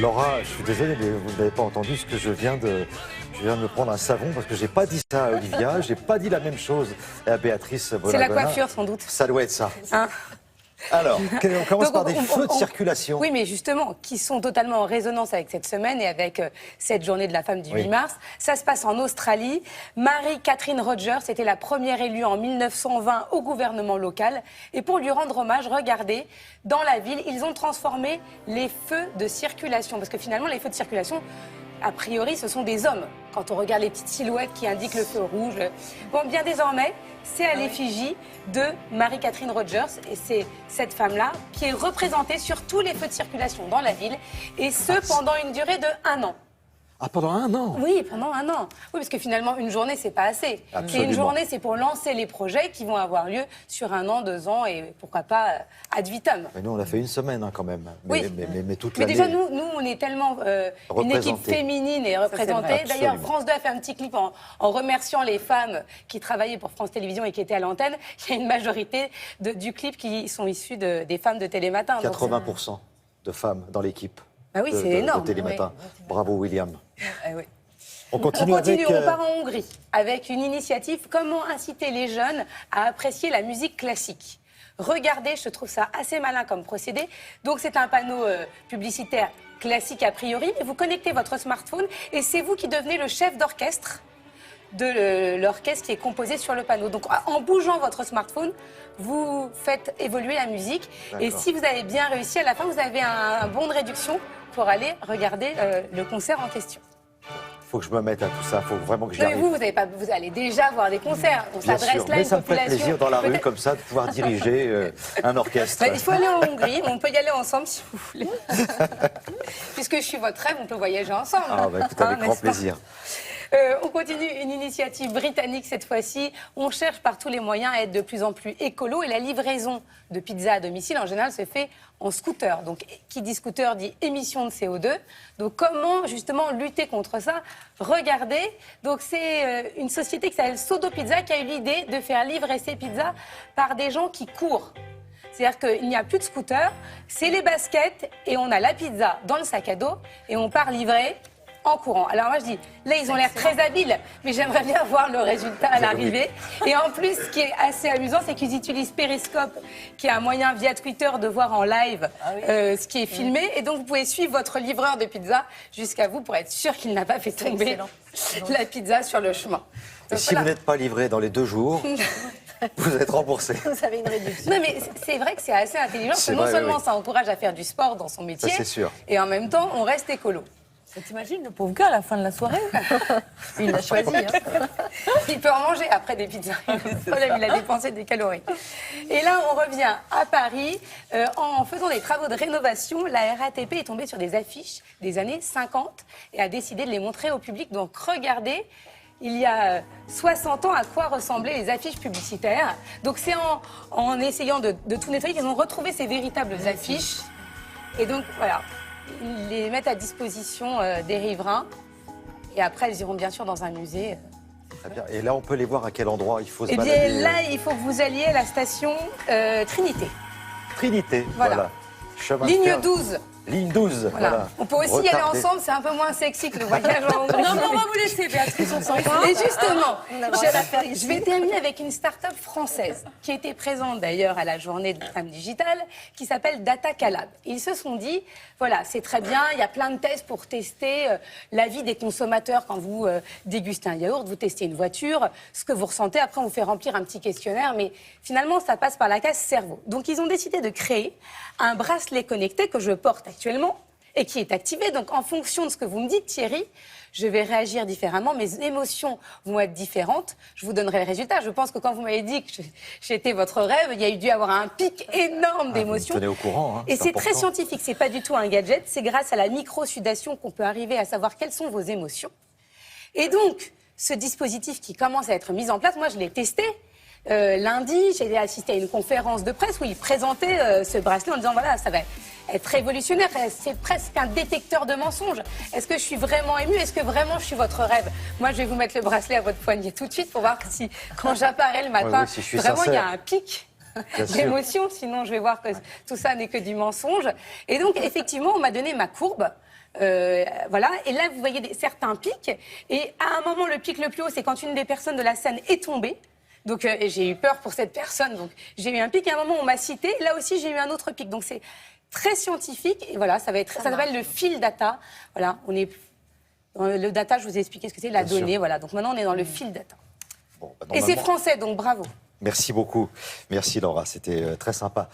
Laura, je suis désolé, mais vous n'avez pas entendu ce que je viens de me prendre un savon parce que j'ai pas dit ça à Olivia, j'ai pas dit la même chose à Béatrice Bonagona. C'est la coiffure sans doute. Ça doit être ça. Hein. Alors, on commence par des Donc, feux de circulation. Oui, mais justement, qui sont totalement en résonance avec cette semaine et avec cette journée de la femme du 8 mars. Ça se passe en Australie. Mary-Catherine Rogers était la première élue en 1920 au gouvernement local. Et pour lui rendre hommage, regardez, dans la ville, ils ont transformé les feux de circulation. Parce que finalement, les feux de circulation, a priori, ce sont des hommes. Quand on regarde les petites silhouettes qui indiquent le feu rouge. Bon, bien désormais, c'est à l'effigie de Mary-Catherine Rogers. Et c'est cette femme-là qui est représentée sur tous les feux de circulation dans la ville. Et ce, pendant une durée de 1 an. Ah, pendant 1 an? Oui, pendant 1 an. Oui, parce que finalement, une journée, c'est pas assez. Absolument. Et une journée, c'est pour lancer les projets qui vont avoir lieu sur 1 an, 2 ans et pourquoi pas ad vitam. Mais nous, on a fait 1 semaine hein, quand même. Oui. Mais toute Mais l'année. déjà, nous, on est tellement une équipe féminine et représentée. D'ailleurs, Absolument. France 2 a fait un petit clip en remerciant les femmes qui travaillaient pour France Télévisions et qui étaient à l'antenne. Il y a une majorité du clip qui sont issues des femmes de Télématin. 80% de femmes dans l'équipe. Ah oui, c'est énorme. De Télématin. Oui. Bravo, William. Oui. On continue, On part en Hongrie avec une initiative « Comment inciter les jeunes à apprécier la musique classique ». Regardez, je trouve ça assez malin comme procédé. Donc c'est un panneau publicitaire classique a priori, et vous connectez votre smartphone et c'est vous qui devenez le chef d'orchestre de l'orchestre qui est composé sur le panneau. Donc en bougeant votre smartphone, vous faites évoluer la musique. Et si vous avez bien réussi, à la fin, vous avez un bon de réduction pour aller regarder le concert en question. Il faut que je me mette à tout ça, il faut vraiment que j'y Non, mais arrive. vous allez déjà voir des concerts. On Bien s'adresse sûr, là à mais une ça me fait population. plaisir dans la rue comme ça de pouvoir diriger un orchestre. Il faut aller en Hongrie, on peut y aller ensemble si vous voulez. Puisque je suis votre rêve, on peut voyager ensemble. Ah bah écoute, avec grand plaisir. On continue une initiative britannique cette fois-ci. On cherche par tous les moyens à être de plus en plus écolo et la livraison de pizza à domicile en général se fait en scooter. Donc qui dit scooter dit émission de CO2. Donc comment justement lutter contre ça? Regardez, donc c'est une société qui s'appelle Sodo Pizza qui a eu l'idée de faire livrer ses pizzas par des gens qui courent. C'est-à-dire qu'il n'y a plus de scooter, c'est les baskets et on a la pizza dans le sac à dos et on part livrer en courant. Alors moi je dis, là ils ont l'air très habiles, mais j'aimerais bien voir le résultat à l'arrivée. Et en plus, ce qui est assez amusant, c'est qu'ils utilisent Periscope, qui est un moyen via Twitter de voir en live ce qui est filmé. Et donc vous pouvez suivre votre livreur de pizza jusqu'à vous pour être sûr qu'il n'a pas fait tomber la pizza sur le chemin. Et si vous n'êtes pas livré dans les 2 jours, vous êtes remboursé. Vous avez une réduction. Non mais c'est vrai que c'est assez intelligent, parce que non seulement ça encourage à faire du sport dans son métier, ça, c'est sûr. Et en même temps on reste écolo. T'imagines le pauvre gars à la fin de la soirée? Il l'a choisi. Hein. Il peut en manger après des pizzas. Le problème, il a dépensé des calories. Et là, on revient à Paris. En faisant des travaux de rénovation, la RATP est tombée sur des affiches des années 50 et a décidé de les montrer au public. Donc regardez, il y a 60 ans, à quoi ressemblaient les affiches publicitaires. Donc c'est en essayant de tout nettoyer qu'ils ont retrouvé ces véritables affiches. Et donc voilà. Ils les mettent à disposition des riverains. Et après, elles iront bien sûr dans un musée. Très bien. Et là, on peut les voir à quel endroit il faut se Eh balader? bien, là, il faut que vous alliez à la station Trinité. Trinité, voilà. Chemin de Ligne fer. 12. Ligne 12, voilà. On peut aussi y aller ensemble, c'est un peu moins sexy que le voyage en Hongrie. Non, mais on va vous laisser, Béatrice, on s'en va. Et justement, je vais terminer avec une start-up française qui était présente d'ailleurs à la journée de la femme digitale, qui s'appelle Data Calab. Ils se sont dit, voilà, c'est très bien, il y a plein de tests pour tester l'avis des consommateurs quand vous dégustez un yaourt, vous testez une voiture, ce que vous ressentez. Après, on vous fait remplir un petit questionnaire, mais finalement, ça passe par la case cerveau. Donc, ils ont décidé de créer un bracelet connecté que je porte actuellement et qui est activé. Donc, en fonction de ce que vous me dites, Thierry, je vais réagir différemment. Mes émotions vont être différentes. Je vous donnerai le résultat. Je pense que quand vous m'avez dit que j'étais votre rêve, il y a dû avoir un pic énorme d'émotions. Vous me tenez au courant. Hein, et c'est très important. scientifique. C'est pas du tout un gadget. C'est grâce à la micro-sudation qu'on peut arriver à savoir quelles sont vos émotions. Et donc, ce dispositif qui commence à être mis en place, moi, je l'ai testé. Lundi, j'ai assisté à une conférence de presse où ils présentaient ce bracelet en disant voilà, ça va être révolutionnaire, c'est presque un détecteur de mensonges. Est-ce que je suis vraiment émue? Est-ce que vraiment je suis votre rêve? Moi, je vais vous mettre le bracelet à votre poignet tout de suite pour voir si, quand j'apparais le matin, si je suis vraiment il y a sincère. un pic Bien sûr. d'émotion. Sinon, je vais voir que tout ça n'est que du mensonge. Et donc, effectivement, on m'a donné ma courbe. Voilà. Et là, vous voyez certains pics. Et à un moment, le pic le plus haut, c'est quand une des personnes de la scène est tombée. Donc j'ai eu peur pour cette personne. Donc j'ai eu un pic. Et à un moment, on m'a cité. Là aussi, j'ai eu un autre pic. Donc c'est très scientifique. Et voilà, ça s'appelle le fil data. Voilà, on est dans le data. Je vous ai expliqué ce que c'est, la Bien donnée. sûr. Voilà. Donc maintenant, on est dans le fil data. Bon, Et c'est français, donc bravo. Merci beaucoup. Merci Laura, c'était très sympa.